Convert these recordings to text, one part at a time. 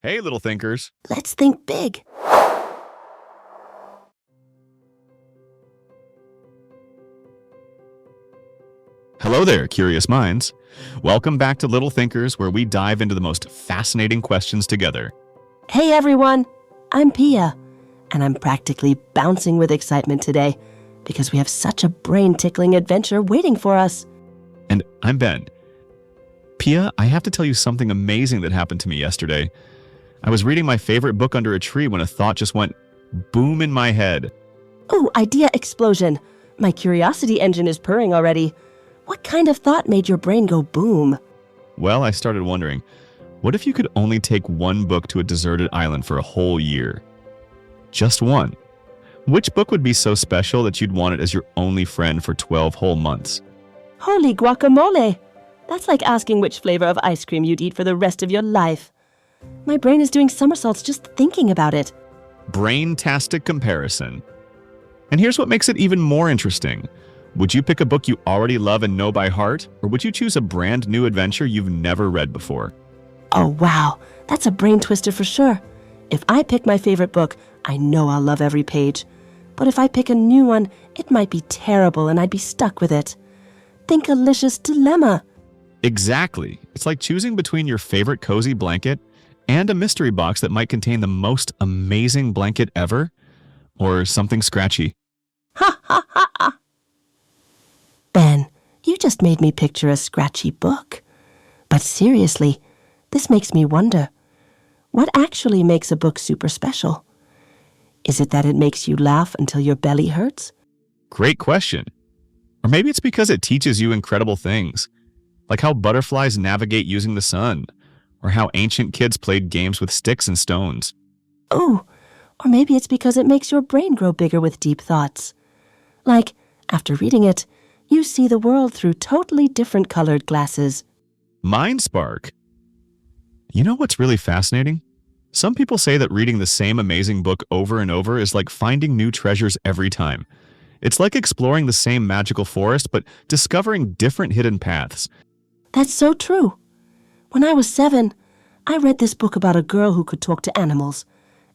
Hey, little thinkers. Let's think big. Hello there, curious minds. Welcome back to Little Thinkers, where we dive into the most fascinating questions together. Hey everyone, I'm Pia, and I'm practically bouncing with excitement today because we have such a brain-tickling adventure waiting for us. And I'm Ben. Pia, I have to tell you something amazing that happened to me yesterday. I was reading my favorite book under a tree when a thought just went boom in my head. Ooh, idea explosion. My curiosity engine is purring already. What kind of thought made your brain go boom? Well, I started wondering, what if you could only take one book to a deserted island for a whole year? Just one. Which book would be so special that you'd want it as your only friend for 12 whole months? Holy guacamole! That's like asking which flavor of ice cream you'd eat for the rest of your life. My brain is doing somersaults just thinking about it. Brain-tastic comparison. And here's what makes it even more interesting. Would you pick a book you already love and know by heart, or would you choose a brand new adventure you've never read before? Oh wow, that's a brain twister for sure. If I pick my favorite book, I know I'll love every page. But if I pick a new one, it might be terrible and I'd be stuck with it. Think-alicious dilemma. Exactly. It's like choosing between your favorite cozy blanket and a mystery box that might contain the most amazing blanket ever, or something scratchy. Ha ha ha ha! Ben, you just made me picture a scratchy book. But seriously, this makes me wonder, what actually makes a book super special? Is it that it makes you laugh until your belly hurts? Great question. Or maybe it's because it teaches you incredible things, like how butterflies navigate using the sun, or how ancient kids played games with sticks and stones. Oh, or maybe it's because it makes your brain grow bigger with deep thoughts. Like, after reading it, you see the world through totally different colored glasses. Mind spark. You know what's really fascinating? Some people say that reading the same amazing book over and over is like finding new treasures every time. It's like exploring the same magical forest, but discovering different hidden paths. That's so true. When I was 7, I read this book about a girl who could talk to animals,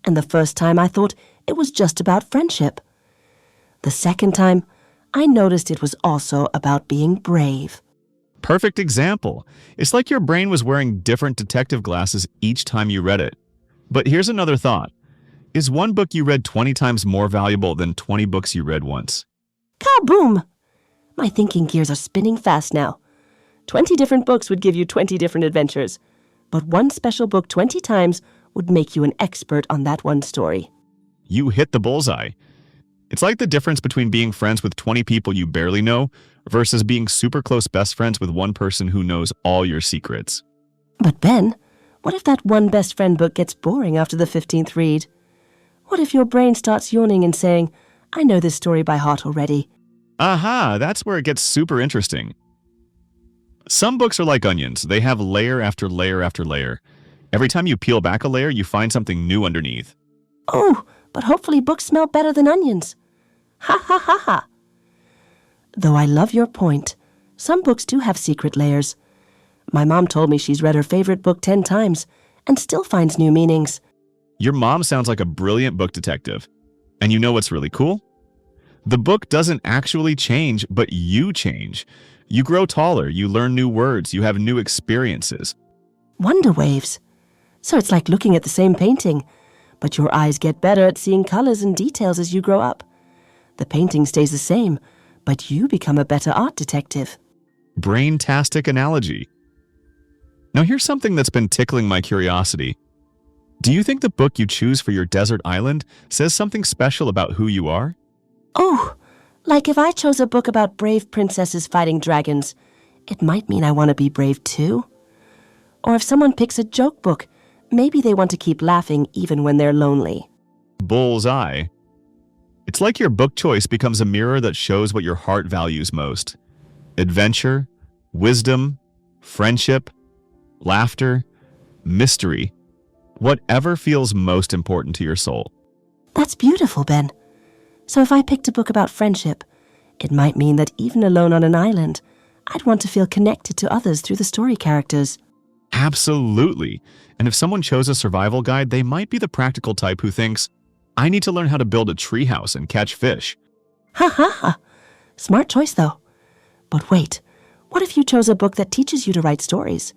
and the first time I thought it was just about friendship. The second time, I noticed it was also about being brave. Perfect example. It's like your brain was wearing different detective glasses each time you read it. But here's another thought. Is one book you read 20 times more valuable than 20 books you read once? Kaboom! My thinking gears are spinning fast now. 20 different books would give you 20 different adventures, but one special book 20 times would make you an expert on that one story. You hit the bullseye. It's like the difference between being friends with 20 people you barely know versus being super close best friends with one person who knows all your secrets. But Ben, what if that one best friend book gets boring after the 15th read? What if your brain starts yawning and saying, I know this story by heart already? Aha, that's where it gets super interesting. Some books are like onions. They have layer after layer after layer. Every time you peel back a layer, you find something new underneath. Oh, but hopefully books smell better than onions. Ha ha ha ha. Though I love your point, some books do have secret layers. My mom told me she's read her favorite book 10 times and still finds new meanings. Your mom sounds like a brilliant book detective. And you know what's really cool? The book doesn't actually change, but you change. You grow taller, you learn new words, you have new experiences. Wonder waves. So it's like looking at the same painting, but your eyes get better at seeing colors and details as you grow up. The painting stays the same, but you become a better art detective. Brain-tastic analogy. Now here's something that's been tickling my curiosity. Do you think the book you choose for your desert island says something special about who you are? Oh, like if I chose a book about brave princesses fighting dragons, it might mean I want to be brave too. Or if someone picks a joke book, maybe they want to keep laughing even when they're lonely. Bullseye. It's like your book choice becomes a mirror that shows what your heart values most. Adventure, wisdom, friendship, laughter, mystery. Whatever feels most important to your soul. That's beautiful, Ben. So if I picked a book about friendship, it might mean that even alone on an island, I'd want to feel connected to others through the story characters. Absolutely. And if someone chose a survival guide, they might be the practical type who thinks, I need to learn how to build a treehouse and catch fish. Ha ha ha. Smart choice, though. But wait, what if you chose a book that teaches you to write stories?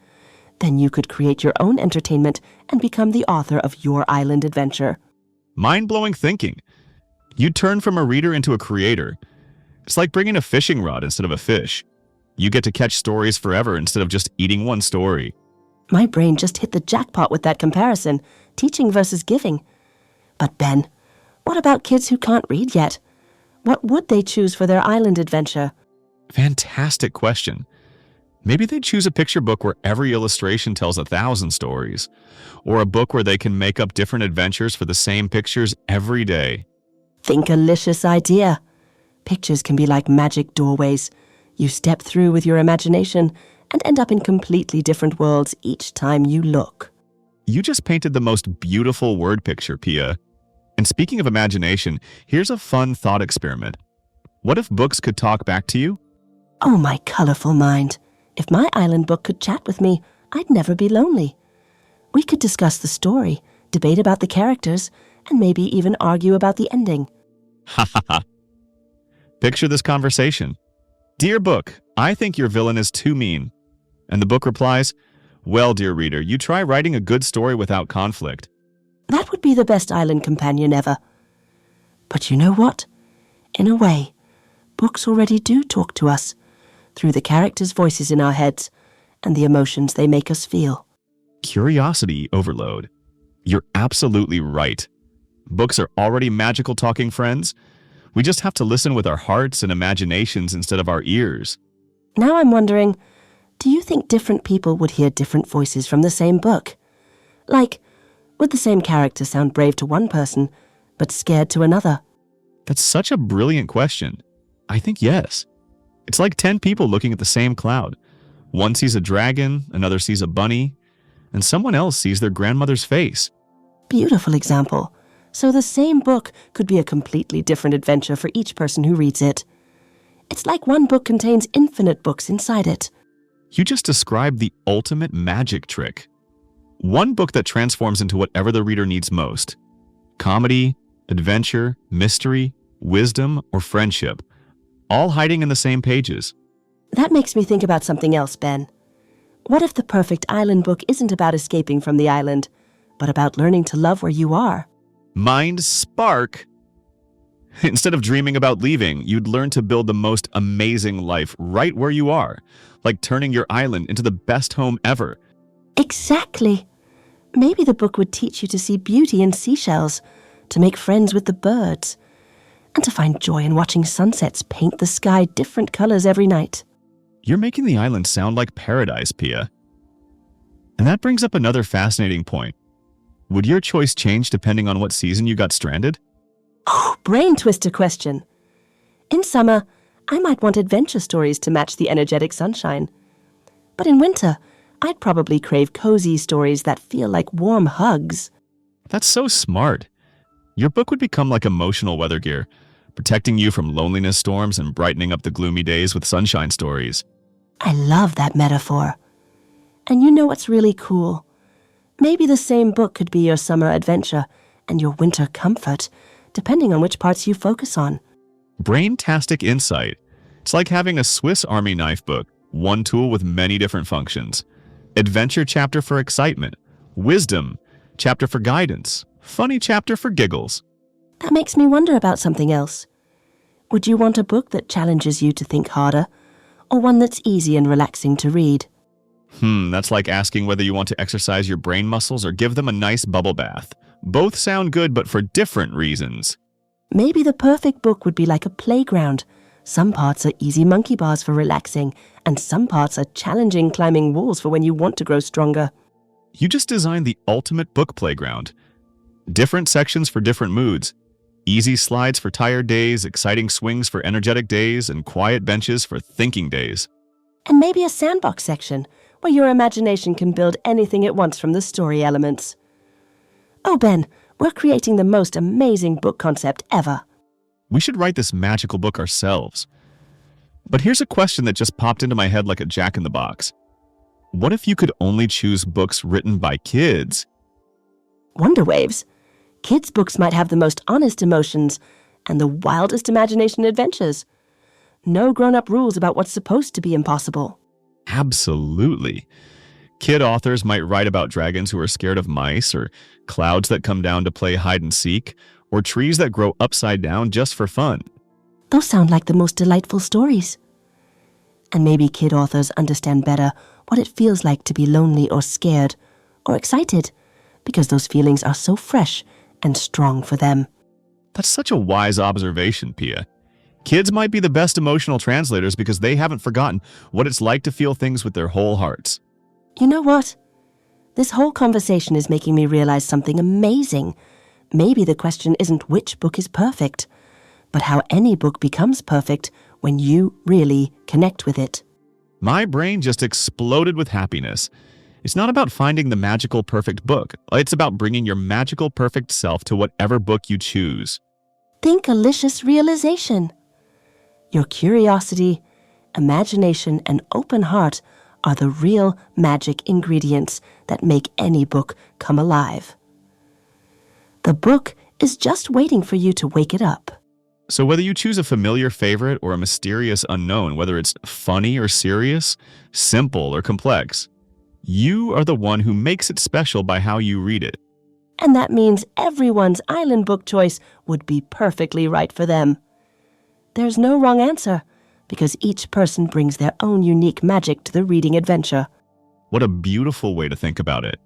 Then you could create your own entertainment and become the author of your island adventure. Mind-blowing thinking. You'd turn from a reader into a creator. It's like bringing a fishing rod instead of a fish. You get to catch stories forever instead of just eating one story. My brain just hit the jackpot with that comparison, teaching versus giving. But Ben, what about kids who can't read yet? What would they choose for their island adventure? Fantastic question. Maybe they choose a picture book where every illustration tells 1,000 stories, or a book where they can make up different adventures for the same pictures every day. Think-alicious idea. Pictures can be like magic doorways. You step through with your imagination and end up in completely different worlds each time you look. You just painted the most beautiful word picture, Pia. And speaking of imagination, here's a fun thought experiment. What if books could talk back to you? Oh, my colorful mind. If my island book could chat with me, I'd never be lonely. We could discuss the story, debate about the characters, and maybe even argue about the ending. Ha ha ha. Picture this conversation. Dear book, I think your villain is too mean. And the book replies, well, dear reader, you try writing a good story without conflict. That would be the best island companion ever. But you know what? In a way, books already do talk to us, through the characters' voices in our heads and the emotions they make us feel. Curiosity overload. You're absolutely right. Books are already magical talking friends. We just have to listen with our hearts and imaginations instead of our ears. Now I'm wondering, do you think different people would hear different voices from the same book? Like, would the same character sound brave to one person, but scared to another? That's such a brilliant question. I think yes. It's like 10 people looking at the same cloud. One sees a dragon, another sees a bunny, and someone else sees their grandmother's face. Beautiful example. So the same book could be a completely different adventure for each person who reads it. It's like one book contains infinite books inside it. You just described the ultimate magic trick. One book that transforms into whatever the reader needs most. Comedy, adventure, mystery, wisdom, or friendship. All hiding in the same pages. That makes me think about something else, Ben. What if the perfect island book isn't about escaping from the island, but about learning to love where you are? Mind spark. Instead of dreaming about leaving, you'd learn to build the most amazing life right where you are, like turning your island into the best home ever. Exactly. Maybe the book would teach you to see beauty in seashells, to make friends with the birds, and to find joy in watching sunsets paint the sky different colors every night. You're making the island sound like paradise, Pia. And that brings up another fascinating point. Would your choice change depending on what season you got stranded? Oh, brain twister question. In summer, I might want adventure stories to match the energetic sunshine. But in winter, I'd probably crave cozy stories that feel like warm hugs. That's so smart. Your book would become like emotional weather gear, protecting you from loneliness storms and brightening up the gloomy days with sunshine stories. I love that metaphor. And you know what's really cool? Maybe the same book could be your summer adventure and your winter comfort, depending on which parts you focus on. Brain-tastic insight. It's like having a Swiss Army knife book, one tool with many different functions. Adventure chapter for excitement. Wisdom chapter for guidance. Funny chapter for giggles. That makes me wonder about something else. Would you want a book that challenges you to think harder, or one that's easy and relaxing to read? That's like asking whether you want to exercise your brain muscles or give them a nice bubble bath. Both sound good, but for different reasons. Maybe the perfect book would be like a playground. Some parts are easy monkey bars for relaxing, and some parts are challenging climbing walls for when you want to grow stronger. You just designed the ultimate book playground. Different sections for different moods. Easy slides for tired days, exciting swings for energetic days, and quiet benches for thinking days. And maybe a sandbox section, where your imagination can build anything it wants from the story elements. Oh, Ben, we're creating the most amazing book concept ever. We should write this magical book ourselves. But here's a question that just popped into my head like a jack-in-the-box. What if you could only choose books written by kids? Wonder Waves. Kids' books might have the most honest emotions and the wildest imagination adventures. No grown-up rules about what's supposed to be impossible. Absolutely. Kid authors might write about dragons who are scared of mice, or clouds that come down to play hide and seek, or trees that grow upside down just for fun. Those sound like the most delightful stories. And maybe kid authors understand better what it feels like to be lonely or scared or excited, because those feelings are so fresh and strong for them. That's such a wise observation, Pia. Kids might be the best emotional translators because they haven't forgotten what it's like to feel things with their whole hearts. You know what? This whole conversation is making me realize something amazing. Maybe the question isn't which book is perfect, but how any book becomes perfect when you really connect with it. My brain just exploded with happiness. It's not about finding the magical perfect book. It's about bringing your magical perfect self to whatever book you choose. Thinkalicious realization. Your curiosity, imagination, and open heart are the real magic ingredients that make any book come alive. The book is just waiting for you to wake it up. So whether you choose a familiar favorite or a mysterious unknown, whether it's funny or serious, simple or complex, you are the one who makes it special by how you read it. And that means everyone's island book choice would be perfectly right for them. There's no wrong answer, because each person brings their own unique magic to the reading adventure. What a beautiful way to think about it.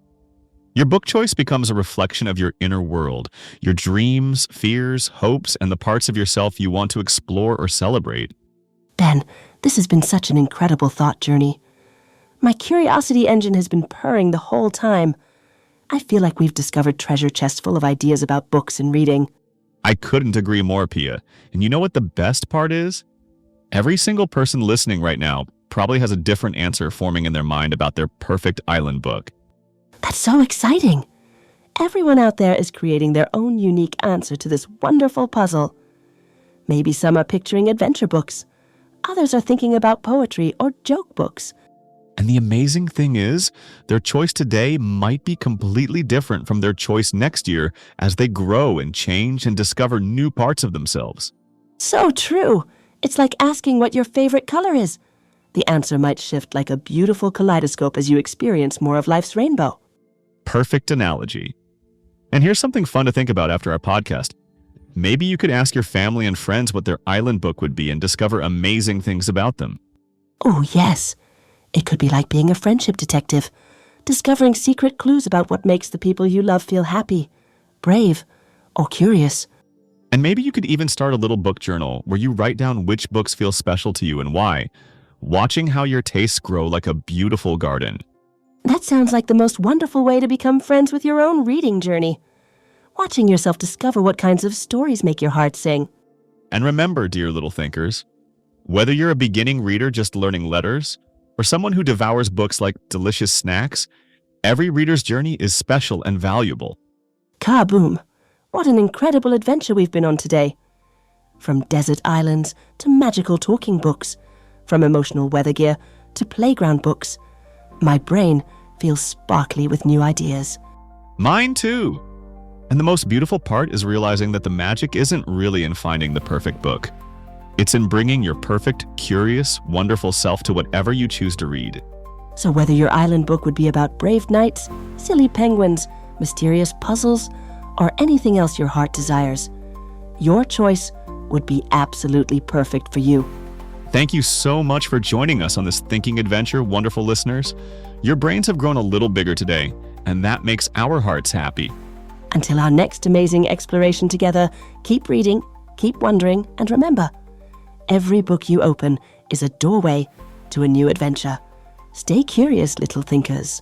Your book choice becomes a reflection of your inner world, your dreams, fears, hopes, and the parts of yourself you want to explore or celebrate. Ben, this has been such an incredible thought journey. My curiosity engine has been purring the whole time. I feel like we've discovered treasure chests full of ideas about books and reading. I couldn't agree more, Pia. And you know what the best part is? Every single person listening right now probably has a different answer forming in their mind about their perfect island book. That's so exciting. Everyone out there is creating their own unique answer to this wonderful puzzle. Maybe some are picturing adventure books. Others are thinking about poetry or joke books. And the amazing thing is, their choice today might be completely different from their choice next year as they grow and change and discover new parts of themselves. So true. It's like asking what your favorite color is. The answer might shift like a beautiful kaleidoscope as you experience more of life's rainbow. Perfect analogy. And here's something fun to think about after our podcast. Maybe you could ask your family and friends what their island book would be and discover amazing things about them. Oh, yes. It could be like being a friendship detective, discovering secret clues about what makes the people you love feel happy, brave, or curious. And maybe you could even start a little book journal where you write down which books feel special to you and why, watching how your tastes grow like a beautiful garden. That sounds like the most wonderful way to become friends with your own reading journey. Watching yourself discover what kinds of stories make your heart sing. And remember, dear little thinkers, whether you're a beginning reader just learning letters, or someone who devours books like delicious snacks, every reader's journey is special and valuable. Kaboom! What an incredible adventure we've been on today. From desert islands to magical talking books, from emotional weather gear to playground books, my brain feels sparkly with new ideas. Mine too! And the most beautiful part is realizing that the magic isn't really in finding the perfect book. It's in bringing your perfect, curious, wonderful self to whatever you choose to read. So whether your island book would be about brave knights, silly penguins, mysterious puzzles, or anything else your heart desires, your choice would be absolutely perfect for you. Thank you so much for joining us on this thinking adventure, wonderful listeners. Your brains have grown a little bigger today, and that makes our hearts happy. Until our next amazing exploration together, keep reading, keep wondering, and remember, every book you open is a doorway to a new adventure. Stay curious, little thinkers.